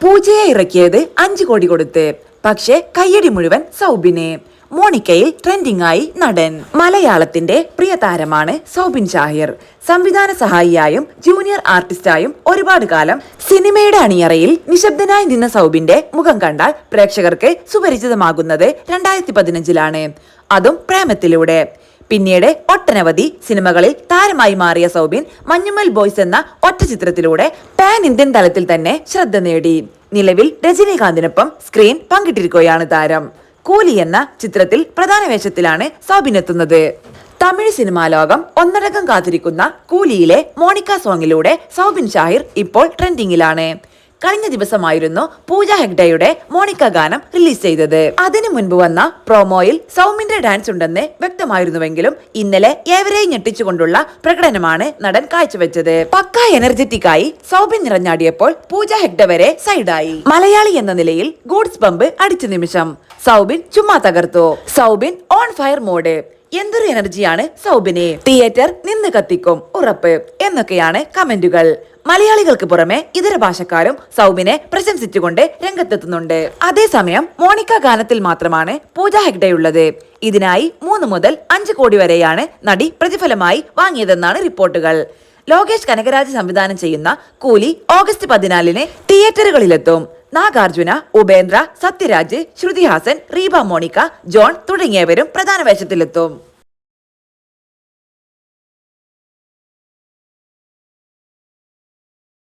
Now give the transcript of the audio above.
പൂജയെ ഇറക്കിയത് 5 കോടി കൊടുത്ത്. പക്ഷെ കയ്യടി മുഴുവൻ സൗബിന്. മോണിക്കയിൽ ട്രെൻഡിംഗ് ആയി നടൻ. മലയാളത്തിന്റെ പ്രിയ താരമാണ് സൗബിൻ ഷാഹിർ. സംവിധാന സഹായിയായും ജൂനിയർ ആർട്ടിസ്റ്റായും ഒരുപാട് കാലം സിനിമയുടെ അണിയറയിൽ നിശബ്ദനായി നിന്ന സൗബിന്റെ മുഖം കണ്ടാൽ പ്രേക്ഷകർക്ക് സുപരിചിതമാകുന്നത് 2015-ലാണ്. അതും പ്രേമത്തിലൂടെ. പിന്നീട് ഒട്ടനവധി സിനിമകളിൽ താരമായി മാറിയ സൗബിൻ മഞ്ഞുമൽ ബോയ്സ് എന്ന ഒറ്റ ചിത്രത്തിലൂടെ പാൻ ഇന്ത്യൻ തലത്തിൽ തന്നെ ശ്രദ്ധ നേടി. നിലവിൽ രജനീകാന്തിനൊപ്പം സ്ക്രീൻ പങ്കിട്ടിരിക്കുകയാണ് താരം. കൂലി എന്ന ചിത്രത്തിൽ പ്രധാന വേഷത്തിലാണ് സൗബിൻ എത്തുന്നത്. തമിഴ് സിനിമാ ലോകം ഒന്നടങ്കം കാത്തിരിക്കുന്ന കൂലിയിലെ മോണിക്ക സോങ്ങിലൂടെ സൗബിൻ ഷാഹിർ ഇപ്പോൾ ട്രെൻഡിങ്ങിലാണ്. കഴിഞ്ഞ ദിവസമായിരുന്നു പൂജ ഹെഗ്ഡെയുടെ മോണിക്ക ഗാനം റിലീസ് ചെയ്തത്. അതിനു മുൻപ് വന്ന പ്രോമോയിൽ സൗമിന്റെ ഡാൻസ് ഉണ്ടെന്ന് വ്യക്തമായിരുന്നുവെങ്കിലും ഇന്നലെ ഏവരെയും ഞെട്ടിച്ചുകൊണ്ടുള്ള പ്രകടനമാണ് നടൻ കാഴ്ചവെച്ചത്. പക്ക എനർജറ്റിക് ആയി സൗബിൻ നിറഞ്ഞാടിയപ്പോൾ പൂജ ഹെഗ്ഡെ വരെ സൈഡായി. മലയാളി എന്ന നിലയിൽ ഗൂഡ്സ് പമ്പ് അടിച്ച നിമിഷം സൗബിൻ ചുമ്മാ തകർത്തു. Soubin on fire mode. എന്തൊരു എനർജിയാണ് സൗബിന്. തിയേറ്റർ നിന്ന് കത്തിക്കും ഉറപ്പ് എന്നൊക്കെയാണ് കമന്റുകൾ. മലയാളികൾക്ക് പുറമെ ഇതര ഭാഷക്കാരും സൗബിനെ പ്രശംസിച്ചുകൊണ്ട് രംഗത്തെത്തുന്നുണ്ട്. അതേസമയം മോണിക്ക ഗാനത്തിൽ മാത്രമാണ് പൂജ ഹെഗ്ഡെയുള്ളത്. ഇതിനായി 3 മുതൽ 5 കോടി വരെയാണ് നടി പ്രതിഫലമായി വാങ്ങിയതെന്നാണ് റിപ്പോർട്ടുകൾ. ലോകേഷ് കനകരാജ് സംവിധാനം ചെയ്യുന്ന കൂലി August 14-ന് തിയേറ്ററുകളിലെത്തും. Nagarjuna, Upendra, Sathyaraj, Shruti Haasan, Reeba Monica, John തുടങ്ങിയവരും പ്രധാന വേഷത്തിലെത്തും.